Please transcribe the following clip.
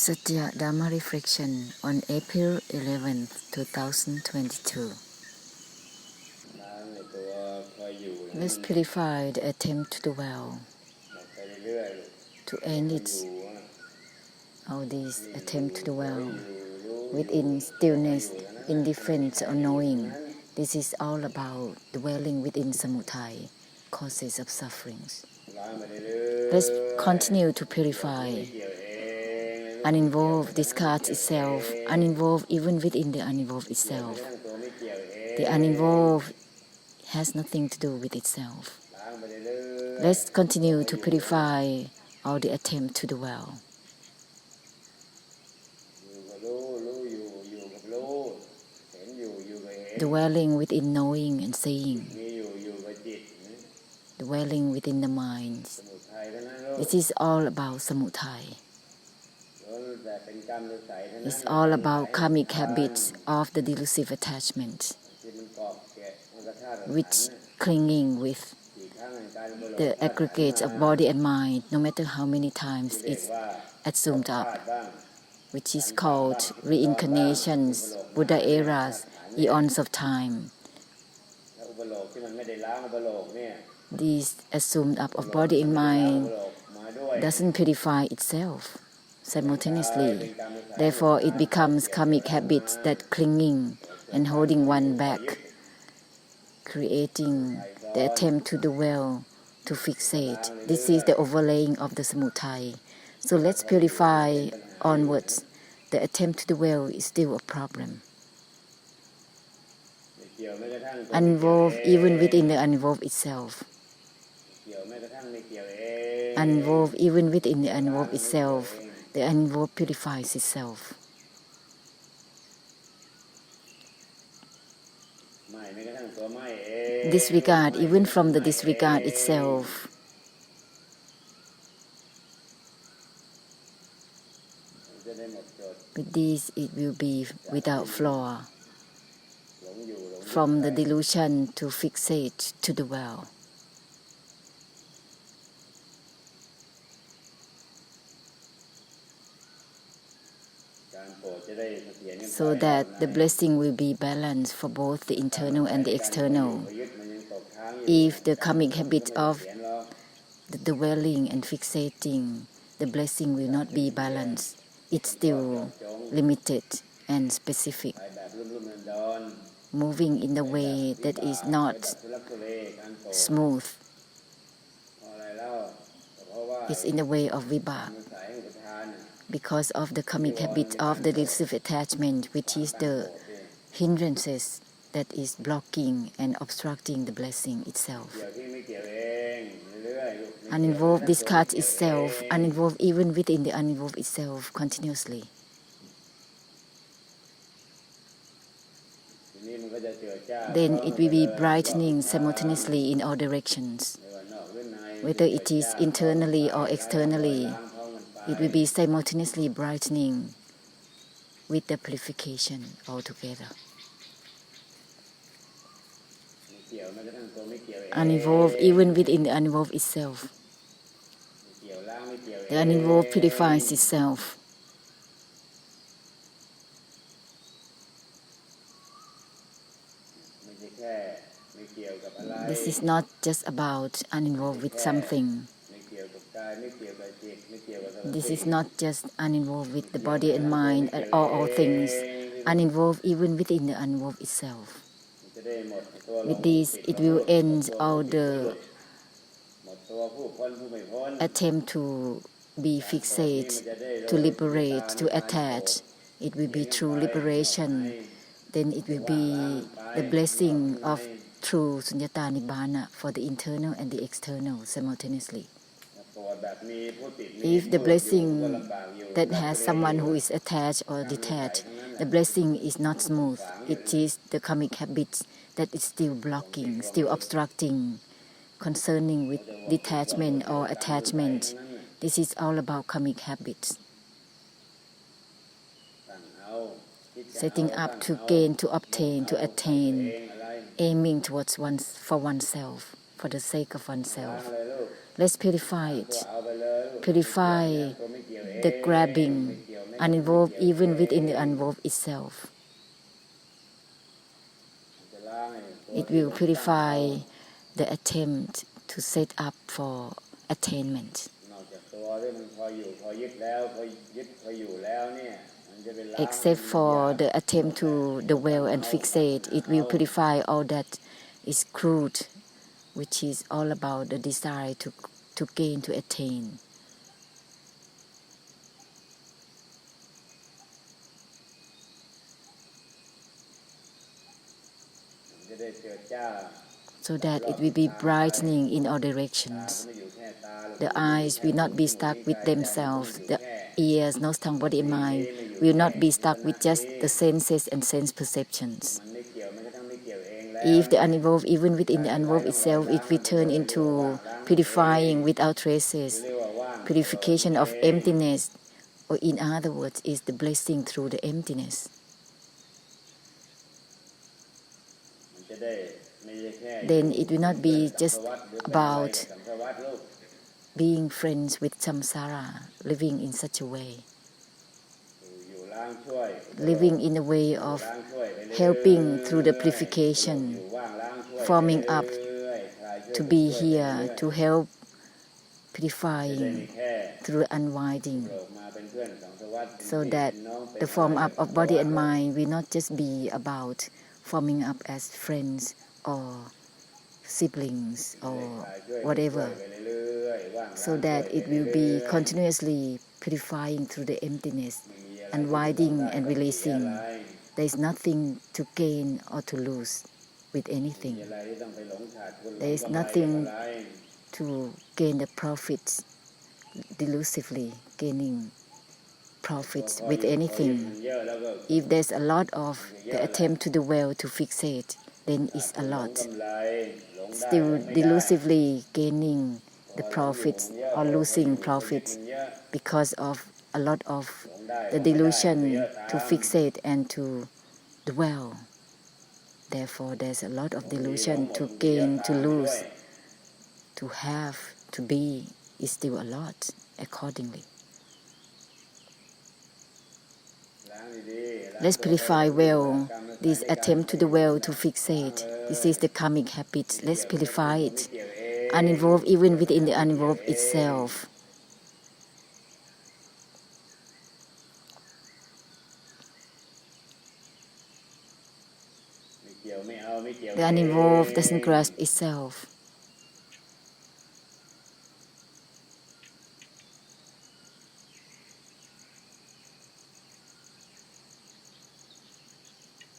Satya Dharma Reflection on April 11, 2022. Let's purify the attempt to dwell, to end its all these attempt to dwell within stillness, indifference or knowing. This is all about dwelling within samudaya, causes of sufferings. Let's continue to purify. Uninvolved discards itself, uninvolved even within the uninvolved itself. The uninvolved has nothing to do with itself. Let's continue to purify all the attempt to dwell. Dwelling within knowing and seeing. Dwelling within the minds. This is all about samudaya. It's all about karmic habits of the delusive attachment, which clinging with the aggregates of body and mind, no matter how many times it's assumed up, which is called reincarnations, Buddha eras, eons of time. This assumed up of body and mind doesn't purify itself simultaneously. Therefore, it becomes karmic habits that clinging and holding one back, creating the attempt to dwell, to fixate. This is the overlaying of the samudaya. So let's purify onwards. The attempt to dwell is still a problem. Uninvolved even within the uninvolved itself. Uninvolved even within the uninvolved itself. The uninvolved purifies itself. Disregard even from the disregard itself. With this, it will be without flaw. From the delusion to fixate to dwell. So that the blessing will be balanced for both the internal and the external. If the karmic habit of the dwelling and fixating, the blessing will not be balanced. It's still limited and specific, moving in the way that is not smooth. It's in the way of vibhak, because of the karmic habit of the delusive attachment, which is the hindrances that is blocking and obstructing the blessing itself. Uninvolved discards itself, uninvolved even within the uninvolved itself continuously. Then it will be brightening simultaneously in all directions. Whether it is internally or externally, it will be simultaneously brightening with the purification altogether. Uninvolved even within the uninvolved itself. The uninvolved purifies itself. This is not just about uninvolved with something. This is not just uninvolved with the body and mind and all things, uninvolved even within the uninvolved itself. With this, it will end all the attempt to be fixate, to liberate, to attach. It will be true liberation. Then it will be the blessing of true sunyata nibbana for the internal and the external simultaneously. If the blessing that has someone who is attached or detached, the blessing is not smooth. It is the karmic habit that is still blocking, still obstructing, concerning with detachment or attachment. This is all about karmic habits. Setting up to gain, to obtain, to attain, aiming towards for oneself, for the sake of oneself. Let's purify it. Purify the grabbing, uninvolved even within the uninvolved itself. It will purify the attempt to set up for attainment. Except for the attempt to dwell and fixate, it will purify all that is crude, which is all about the desire to gain, to attain. So that it will be brightening in all directions. The eyes will not be stuck with themselves. The ears, nose, tongue, body, and mind will not be stuck with just the senses and sense perceptions. If the uninvolved, even within the uninvolved itself, it will turn into purifying without traces, purification of emptiness, or in other words, is the blessing through the emptiness. Then it will not be just about being friends with samsara, living in such a way, living in a way of helping through the purification, forming up to be here to help purifying through unwinding, so that the form up of body and mind will not just be about forming up as friends or siblings or whatever, so that it will be continuously purifying through the emptiness, unwinding and releasing. There is nothing to gain or to lose with anything. There is nothing to gain the profits, delusively gaining profits with anything. If there's a lot of the attempt to dwell, to fixate, then it's a lot. Still delusively gaining the profits or losing profits because of a lot of the delusion to fixate and to dwell. Therefore, there's a lot of delusion to gain, to lose, to have, to be, is still a lot accordingly. Let's purify well this attempt to dwell, to fixate. This is the karmic habit. Let's purify it. Uninvolved even within the uninvolved itself. The uninvolved doesn't grasp itself.